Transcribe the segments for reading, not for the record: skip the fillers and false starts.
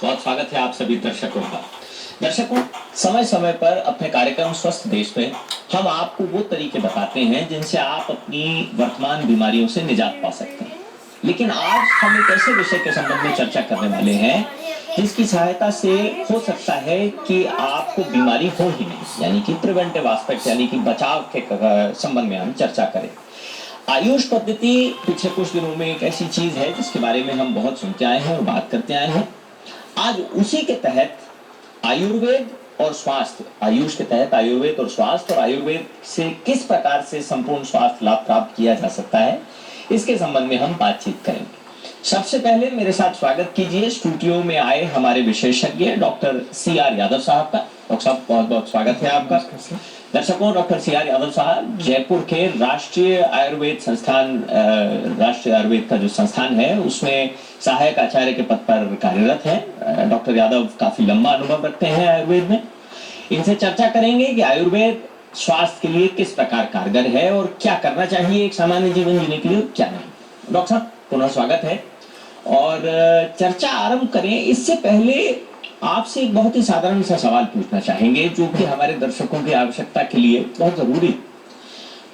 बहुत स्वागत है आप सभी दर्शकों का। दर्शकों, समय समय पर अपने कार्यक्रम स्वस्थ देश में हम आपको वो तरीके बताते हैं जिनसे आप अपनी वर्तमान बीमारियों से निजात पा सकते हैं। लेकिन आज हम एक ऐसे विषय के संबंध में चर्चा करने वाले हैं जिसकी सहायता से हो सकता है कि आपको बीमारी हो ही नहीं, यानी कि प्रिवेंटिव एस्पेक्ट, यानी कि बचाव के संबंध में हम चर्चा करें। आयुष पद्धति पिछले कुछ दिनों में एक ऐसी चीज है जिसके बारे में हम बहुत सुनते आए हैं और बात करते आए हैं। आज उसी के तहत आयुर्वेद और स्वास्थ्य, आयुष के तहत आयुर्वेद और स्वास्थ्य, और आयुर्वेद से किस प्रकार से संपूर्ण स्वास्थ्य लाभ प्राप्त किया जा सकता है, इसके संबंध में हम बातचीत करेंगे। सबसे पहले मेरे साथ स्वागत कीजिए स्टूडियो में आए हमारे विशेषज्ञ डॉक्टर सी.आर. यादव साहब का। डॉक्टर साहब, बहुत बहुत स्वागत है आपका। दर्शकों, डॉक्टर सी.आर. यादव साहब जयपुर के राष्ट्रीय आयुर्वेद संस्थान, राष्ट्रीय आयुर्वेद का जो संस्थान है उसमें सहायक आचार्य के पद पर कार्यरत है। डॉक्टर यादव काफी लंबा अनुभव रखते हैं आयुर्वेद में। इनसे चर्चा करेंगे कि आयुर्वेद स्वास्थ्य के लिए किस प्रकार कारगर है और क्या करना चाहिए एक सामान्य जीवन जीने के लिए, क्या नहीं। डॉक्टर साहब, पुनः स्वागत है। और चर्चा आरंभ करें इससे पहले आपसे एक बहुत ही साधारण सा सवाल पूछना चाहेंगे जो कि हमारे दर्शकों की आवश्यकता के लिए बहुत जरूरी है।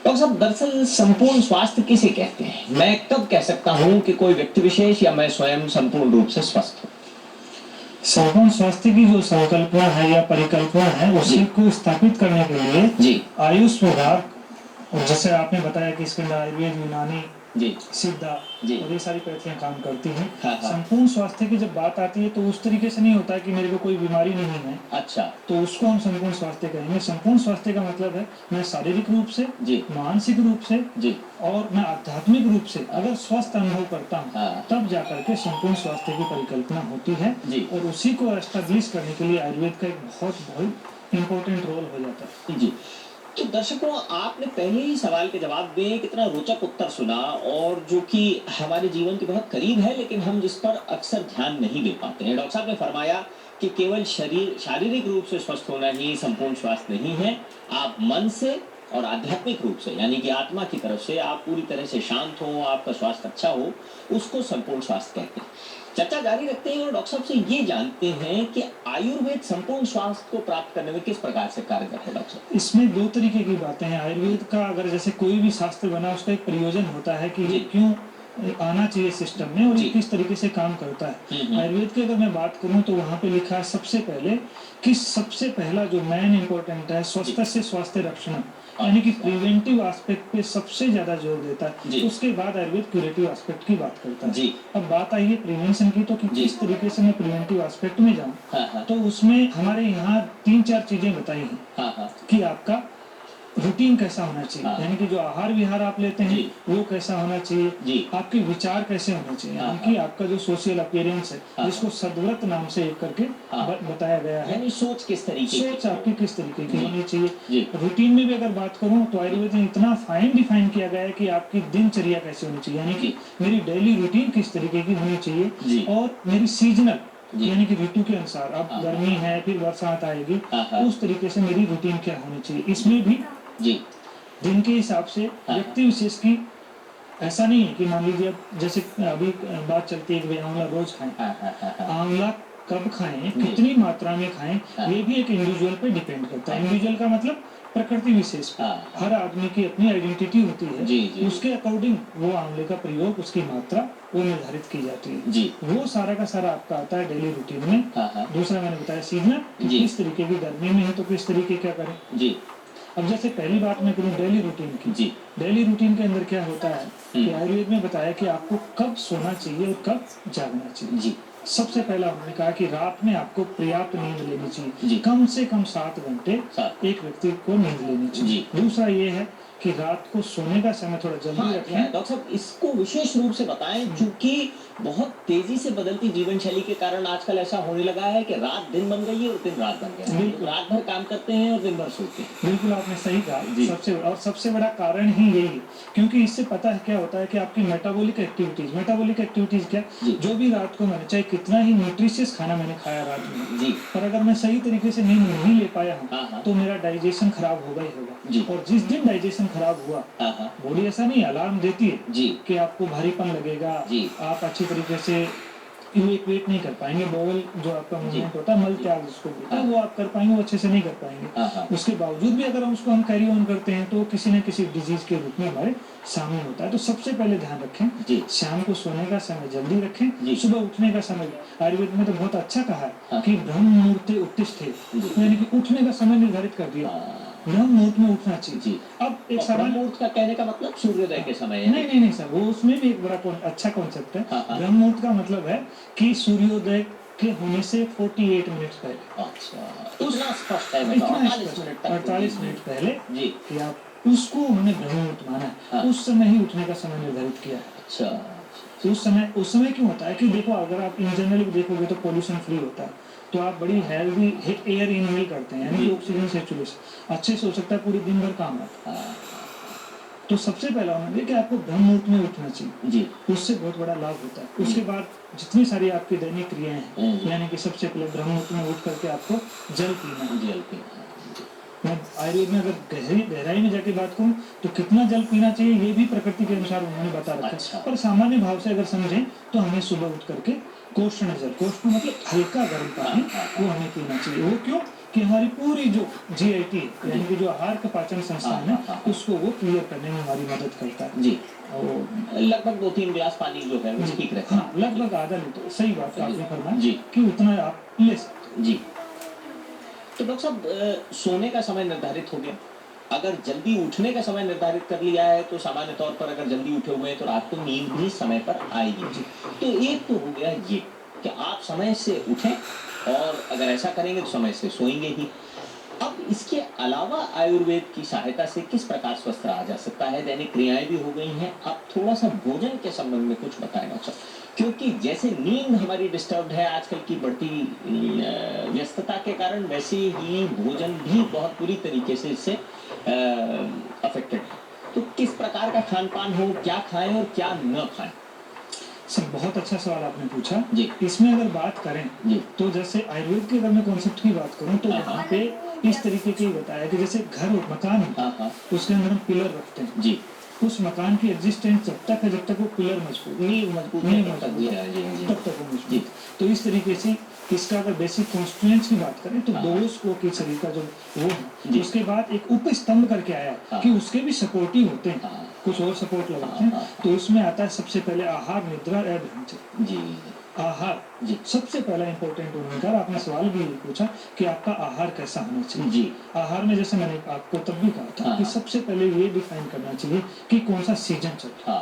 डॉक्टर साहब, दरअसल संपूर्ण स्वास्थ्य किसे कहते हैं? मैं कब कह सकता हूं कि कोई व्यक्ति विशेष या मैं स्वयं संपूर्ण रूप से स्वस्थ हूं? संपूर्ण स्वास्थ्य की जो संकल्पना है या परिकल्पना है उसी को स्थापित करने के लिए जी आयुष विभाग, और जैसे आपने बताया कि इसके अंदर आयुर्वेद, यूनानी, जी सिद्धा जी और ये सारी पद्धतियां काम करती हैं। हाँ। संपूर्ण स्वास्थ्य की जब बात आती है तो उस तरीके से नहीं होता है कि मेरे को कोई बीमारी नहीं है अच्छा, तो उसको हम संपूर्ण स्वास्थ्य कहेंगे। संपूर्ण स्वास्थ्य का मतलब है मैं शारीरिक रूप से, जी मानसिक रूप से जी और मैं आध्यात्मिक रूप से अगर स्वस्थ अनुभव करता हूँ हाँ। तब जाकर के संपूर्ण स्वास्थ्य की परिकल्पना होती है जी और उसी को एस्टेब्लिश करने के लिए आयुर्वेद का एक बहुत इम्पोर्टेंट रोल हो जाता है। जी। तो दर्शकों, आपने पहले ही सवाल के जवाब में कितना रोचक उत्तर सुना और जो कि हमारे जीवन के बहुत करीब है, लेकिन हम जिस पर अक्सर ध्यान नहीं दे पाते हैं। डॉक्टर साहब ने फरमाया कि केवल शारीरिक रूप से स्वस्थ होना ही संपूर्ण स्वास्थ्य नहीं है। आप मन से और आध्यात्मिक रूप से, यानी कि आत्मा की तरफ से आप पूरी तरह से शांत हो, आपका स्वास्थ्य अच्छा हो, उसको संपूर्ण स्वास्थ्य कहते हैं। चर्चा जारी रखते हैं और डॉक्टर साहब से ये जानते हैं कि आयुर्वेद संपूर्ण स्वास्थ्य को प्राप्त करने में किस प्रकार से कारगर है। डॉक्टर साहब, इसमें दो तरीके की बातें हैं। आयुर्वेद का अगर जैसे कोई भी शास्त्र बना उसका एक प्रयोजन होता है कि ये क्यों आना चाहिए सिस्टम में और ये किस तरीके से काम करता है। आयुर्वेद की अगर मैं बात करूं तो वहां पे लिखा है सबसे पहले कि सबसे पहला जो मेन इंपॉर्टेंट है स्वस्थ से स्वास्थ्य रक्षण, यानी कि प्रिवेंटिव एस्पेक्ट पे सबसे ज्यादा जोर देता है। उसके बाद आयुर्वेद क्यूरेटिव एस्पेक्ट की बात करता है। अब बात आई है प्रिवेंशन की, तो कि किस तरीके से मैं प्रिवेंटिव एस्पेक्ट में जाऊँ, तो उसमें हमारे यहाँ 3-4 चीजें बताई हैं कि आपका रूटीन कैसा होना चाहिए, यानी कि जो आहार विहार आप लेते हैं वो कैसा होना चाहिए, आपके विचार कैसे होने चाहिए, यानी कि आपका जो सोशल अपीयरेंस है जिसको सद्व्रत नाम से एक करके बताया गया है, यानी सोच किस तरीके सोच आपकी किस तरीके की होनी चाहिए। रूटीन में भी अगर बात करूं तो आयुर्वेद में इतना फाइन डिफाइन किया गया है कि आपकी दिनचर्या कैसे होनी चाहिए, यानी कि मेरी डेली रूटीन किस तरीके की होनी चाहिए, और मेरी सीजनल यानी कि ऋतु के अनुसार, अब गर्मी है फिर बरसात आएगी, उस तरीके से मेरी रूटीन क्या होनी चाहिए। इसमें भी दिन के हिसाब से व्यक्ति विशेष की ऐसा नहीं है कि मान लीजिए जैसे अभी बात चलती है कि आंवला रोज खाएं, आंवला कब खाएं, कितनी मात्रा में खाएं, ये भी एक इंडिविजुअल पे डिपेंड करता है। इंडिविजुअल का मतलब प्रकृति विशेष पे, हर आदमी की अपनी आइडेंटिटी होती है, उसके अकॉर्डिंग वो आंवले का प्रयोग, उसकी मात्रा वो निर्धारित की जाती है। वो सारा का सारा आपका आता है डेली रूटीन में। दूसरा मैंने बताया सीजनल, किस तरीके की गर्मी में है तो किस तरीके क्या करें। अब जैसे पहली बात मैं करूँ डेली रूटीन की, डेली रूटीन के अंदर क्या होता है कि आयुर्वेद में बताया कि आपको कब सोना चाहिए और कब जागना चाहिए। सबसे पहला उन्होंने कहा कि रात में आपको पर्याप्त नींद लेनी चाहिए, कम से कम 7 घंटे एक व्यक्ति को नींद लेनी चाहिए। दूसरा ये है कि रात को सोने का समय थोड़ा जल्दी रखें। डॉक्टर साहब, इसको विशेष रूप से बताएं क्योंकि बहुत तेजी से बदलती जीवन शैली के कारण आजकल ऐसा होने लगा है कि रात दिन बन गई है और दिन रात बन गया है। रात भर काम करते हैं और दिन भर सोते हैं। बिल्कुल आपने सही कहा। सबसे बड़ा कारण ही यही है, क्योंकि इससे पता है क्या होता है कि आपकी मेटाबॉलिक एक्टिविटीज क्या, जो भी रात को मैंने चाहे कितना ही न्यूट्रिशियस खाना मैंने खाया रात में, पर अगर मैं सही तरीके से नींद नहीं ले पाया हूँ तो मेरा डाइजेशन खराब होगा ही होगा। और जिस दिन डाइजेशन खराब हुआ, बॉडी ऐसा नहीं अलार्म देती है कि आपको भारीपन लगेगा, आप अच्छी तरीके से इवेक्युएट नहीं कर पाएंगे, बॉवल जो आपका मूवमेंट होता है, मल त्याग जिसको बोलते हैं, वो आप कर पाएंगे, वो अच्छे से नहीं कर पाएंगे। उसके बावजूद भी अगर उसको हम कैरी ऑन करते हैं तो किसी न किसी डिजीज के रूप में हमारे सामने होता है। तो सबसे पहले ध्यान रखें, शाम को सोने का समय जल्दी रखें, सुबह उठने का समय आयुर्वेद में तो बहुत अच्छा कहा है कि ब्रह्म मुहूर्ते उत्तिष्ठे, यानी कि उठने का समय निर्धारित कर दिया, ब्रह्म मुहूर्त में उठना चाहिए। अब एक ब्रह्म मुहूर्त का कहने का मतलब सूर्योदय के समय है? नहीं सर, वो उसमें भी एक बड़ा अच्छा कॉन्सेप्ट है। ब्रह्म मुहूर्त का मतलब है कि सूर्योदय के होने से 48 मिनट पहले। अच्छा, उतना स्पष्ट है, 48 मिनट पहले जी, कि आप उसको उन्होंने ब्रह्म मुहूर्त माना है। उस समय ही उठने का समय निर्धारित किया है। अच्छा, उस समय क्यों होता है कि देखो, अगर आप इन जनरल देखोगे तो पोल्यूशन फ्री होता है, तो आप बड़ी हेल्दी एयर इनहेल करते हैं, यानी कि ऑक्सीजन सैचुरेशन अच्छे से हो सकता है, पूरी दिन भर काम आता है। तो सबसे पहला उन्होंने कि आपको ब्रह्म मुहूर्त में उठना चाहिए जी, उससे बहुत बड़ा लाभ होता है। उसके बाद जितनी सारी आपकी दैनिक क्रियाएं हैं, यानी कि सबसे पहले ब्रह्म मुहूर्त में उठ करके आपको जल पीना। मैं आयुर्वेद में अगर गहराई में जाके बात करूं तो कितना जल पीना चाहिए ये भी प्रकृति के अनुसार उन्होंने बता रखा है। अच्छा। पर सामान्य भाव से अगर समझें तो हमें सुबह उठ करके कोष्ण जल, कोष्ण मतलब हल्का गर्म पानी, वो हमें पीना चाहिए। वो क्यों कि हमारी पूरी जो GIT यानी कि जो आहार का पाचन संस्थान है, उसको वो क्लियर करने में हमारी मदद करता है जी। और लगभग 2-3 गिलास पानी जो है वो ठीक रहता है। हाँ, लगभग आधा लीटर, सही बात आपने फरमाया जी, कि उतना आप ले सकते जी। तो डॉक्टर साहब, सोने का समय निर्धारित हो गया, अगर जल्दी उठने का समय निर्धारित कर लिया है तो सामान्य तौर पर अगर जल्दी उठे हुए हैं तो रात को नींद भी समय पर आएगी। तो एक तो हो गया ये कि आप समय से उठें, और अगर ऐसा करेंगे तो समय से सोएंगे ही। अब इसके अलावा आयुर्वेद की सहायता से किस प्रकार स्वस्थ रहा जा सकता है? दैनिक क्रियाएं भी हो गई हैं, अब थोड़ा सा भोजन के संबंध में कुछ बताएगा सर, क्योंकि जैसे नींद हमारी डिस्टर्ब्ड है आजकल की बढ़ती व्यस्तता के कारण, वैसे ही भोजन भी बहुत बुरी तरीके से इससे अफेक्टेड है। तो किस प्रकार का खान पान हो, क्या खाएं और क्या न खाएं? सर, बहुत अच्छा सवाल आपने पूछा जी। इसमें अगर बात करें जी, तो जैसे आयुर्वेद के अगर मैं कॉन्सेप्ट की बात करूं तो यहाँ पे इस तरीके की बताया कि जैसे घर मकान होता है, उसके अंदर हम पिलर रखते हैं जी, उस मकान की एग्जिस्टेंस जब तक है, जब तक वो पिलर मजबूत नहीं तब तक वो मजबूत। तो इस तरीके से इसका अगर बेसिक कॉन्स्टिट्यूएंट्स की बात करें तो डोस को की शरीर का जो वो है, उसके बाद एक उपस्तंभ करके आया कि उसके भी सपोर्टिव होते हैं, कुछ और सपोर्ट लगाते हैं। तो उसमें आता है सबसे पहले आहार, निद्रा, एवं जी। आहार जी सबसे पहला इंपॉर्टेंट उन्होंने कहा। आपने सवाल भी पूछा कि आपका आहार कैसा होना चाहिए जी। आहार में जैसे मैंने आपको तब भी कहा था कि सबसे पहले ये डिफाइन करना चाहिए कि कौन सा सीजन चल रहा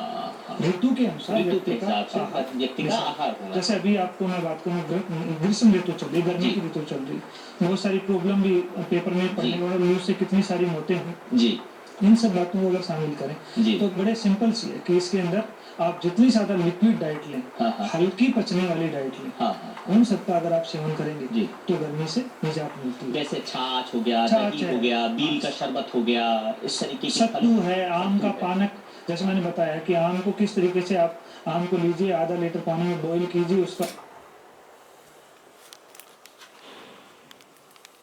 है, ऋतु के अनुसार व्यक्ति का आहार। जैसे अभी आपको मैं बात करूँ, ग्रीष्म ऋतु चल रही, गर्मी की ऋतु चल रही, बहुत सारी प्रॉब्लम भी पेपर में पढ़ने वाले न्यूज से कितनी सारी मौतें हुई जी। इन सब बातों को अगर शामिल करें तो बड़े सिंपल सी है कि इसके अंदर आप जितनी ज्यादा लिक्विड डाइट लें, हल्की पचने वाली डाइट लें, उन सबका अगर आप सेवन करेंगे जी, तो गर्मी से निजात मिलती है। जैसे छाछ हो गया, दही हो गया, बील का शरबत हो गया, इस तरीके की सत्तू है, आम का पानक, जैसे मैंने बताया कि आम को किस तरीके से आप आम को लीजिए, आधा लीटर पानी में बॉईल कीजिए, उसका